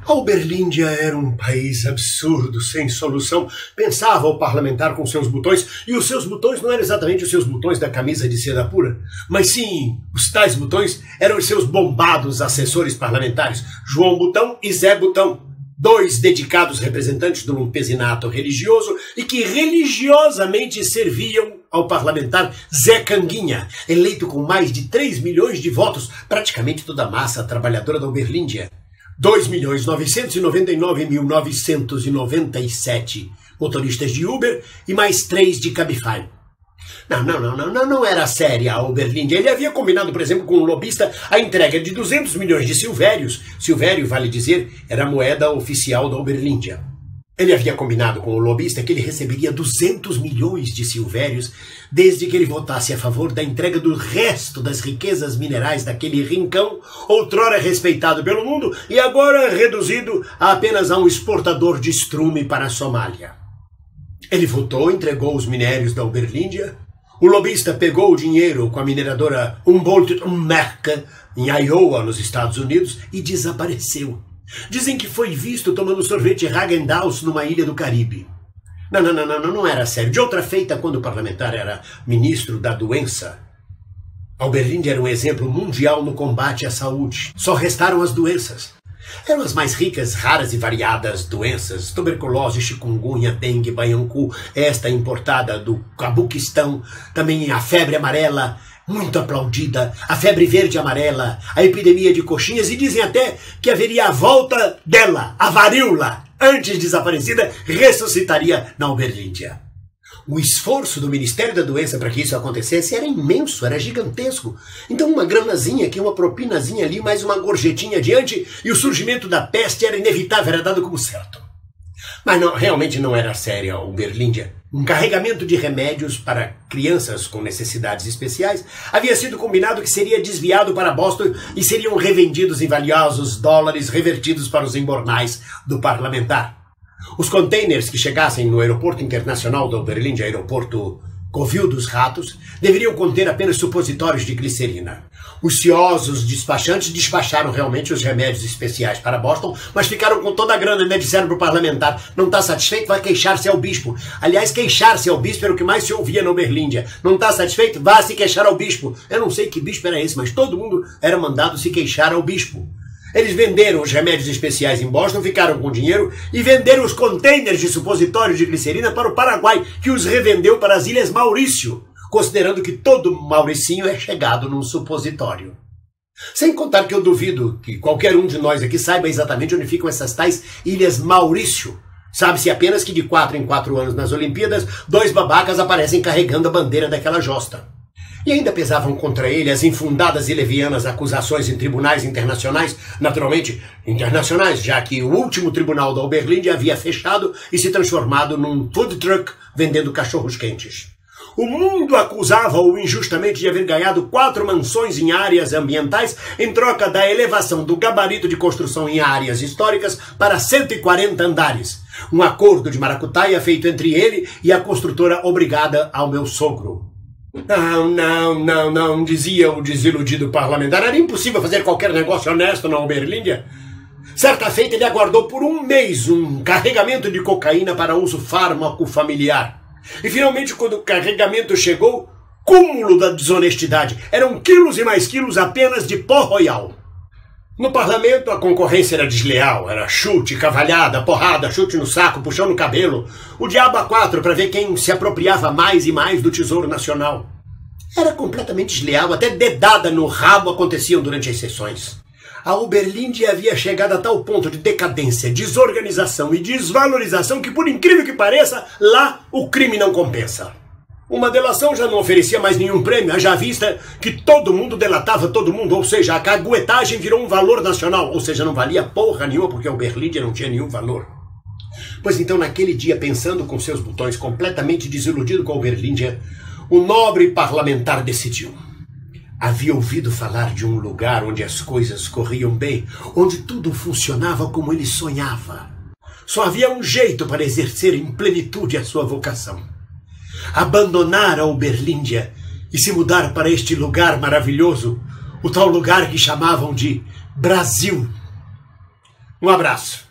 A Uberlândia era um país absurdo, sem solução. Pensava o parlamentar com seus botões, e os seus botões não eram exatamente os seus botões da camisa de seda pura, mas sim, os tais botões eram os seus bombados assessores parlamentares, João Botão e Zé Botão, dois dedicados representantes do lumpesinato religioso e que religiosamente serviam ao parlamentar Zé Canguinha, eleito com mais de 3 milhões de votos, praticamente toda a massa trabalhadora da Uberlândia. 2.999.997 motoristas de Uber e mais 3 de Cabify. Não era séria a Uberlândia. Ele havia combinado, por exemplo, com um lobista a entrega de 200 milhões de silvérios. Silvério, vale dizer, era a moeda oficial da Uberlândia. Ele havia combinado com o lobista que ele receberia 200 milhões de silvérios desde que ele votasse a favor da entrega do resto das riquezas minerais daquele rincão, outrora respeitado pelo mundo e agora reduzido apenas a um exportador de estrume para a Somália. Ele votou, entregou os minérios da Uberlândia. O lobista pegou o dinheiro com a mineradora Humboldt-Merck em Iowa, nos Estados Unidos, e desapareceu. Dizem que foi visto tomando sorvete Häagen-Dazs numa ilha do Caribe. Não era sério. De outra feita, quando o parlamentar era ministro da doença, a Uberlândia era um exemplo mundial no combate à saúde. Só restaram as doenças. Eram as mais ricas, raras e variadas doenças: tuberculose, chikungunya, dengue, baiancu, esta importada do Cabuquistão, também a febre amarela, muito aplaudida, a febre verde e amarela, a epidemia de coxinhas, e dizem até que haveria a volta dela, a varíola, antes desaparecida, ressuscitaria na Uberlândia. O esforço do Ministério da Doença para que isso acontecesse era imenso, era gigantesco. Então uma granazinha aqui, uma propinazinha ali, mais uma gorjetinha adiante, e o surgimento da peste era inevitável, era dado como certo. Mas realmente não era séria a Uberlândia. Um carregamento de remédios para crianças com necessidades especiais havia sido combinado que seria desviado para Boston e seriam revendidos em valiosos dólares revertidos para os embornais do parlamentar. Os containers que chegassem no aeroporto internacional da Uberlândia, aeroporto Covil dos Ratos, deveriam conter apenas supositórios de glicerina. Os ciosos despachantes despacharam realmente os remédios especiais para Boston, mas ficaram com toda a grana. Ainda disseram para o parlamentar: não está satisfeito, vai queixar-se ao bispo. Aliás, queixar-se ao bispo era o que mais se ouvia na Uberlândia. Não está satisfeito? Vá se queixar ao bispo. Eu não sei que bispo era esse, mas todo mundo era mandado se queixar ao bispo. Eles venderam os remédios especiais em Boston, ficaram com dinheiro e venderam os containers de supositórios de glicerina para o Paraguai, que os revendeu para as Ilhas Maurício, considerando que todo Mauricinho é chegado num supositório. Sem contar que eu duvido que qualquer um de nós aqui saiba exatamente onde ficam essas tais Ilhas Maurício. Sabe-se apenas que de 4 em 4 anos nas Olimpíadas, 2 babacas aparecem carregando a bandeira daquela josta. E ainda pesavam contra ele as infundadas e levianas acusações em tribunais internacionais, naturalmente internacionais, já que o último tribunal da Uberlândia havia fechado e se transformado num food truck vendendo cachorros quentes. O mundo acusava-o injustamente de haver ganhado 4 mansões em áreas ambientais em troca da elevação do gabarito de construção em áreas históricas para 140 andares. Um acordo de maracutaia feito entre ele e a construtora obrigada ao meu sogro. Não, dizia o desiludido parlamentar. Era impossível fazer qualquer negócio honesto na Uberlândia. Certa feita ele aguardou por 1 mês um carregamento de cocaína para uso fármaco familiar. E finalmente, quando o carregamento chegou, cúmulo da desonestidade. Eram quilos e mais quilos apenas de pó royal. No parlamento a concorrência era desleal, era chute, cavalhada, porrada, chute no saco, puxão no cabelo, o diabo a 4 para ver quem se apropriava mais e mais do tesouro nacional. Era completamente desleal, até dedada no rabo aconteciam durante as sessões. A Uberlândia havia chegado a tal ponto de decadência, desorganização e desvalorização que, por incrível que pareça, lá o crime não compensa. Uma delação já não oferecia mais nenhum prêmio, haja vista que todo mundo delatava todo mundo, ou seja, a caguetagem virou um valor nacional, ou seja, não valia porra nenhuma porque a Uberlândia não tinha nenhum valor. Pois então, naquele dia, pensando com seus botões, completamente desiludido com a Uberlândia, o nobre parlamentar decidiu. Havia ouvido falar de um lugar onde as coisas corriam bem, onde tudo funcionava como ele sonhava. Só havia um jeito para exercer em plenitude a sua vocação: abandonar a Uberlândia e se mudar para este lugar maravilhoso, o tal lugar que chamavam de Brasil. Um abraço.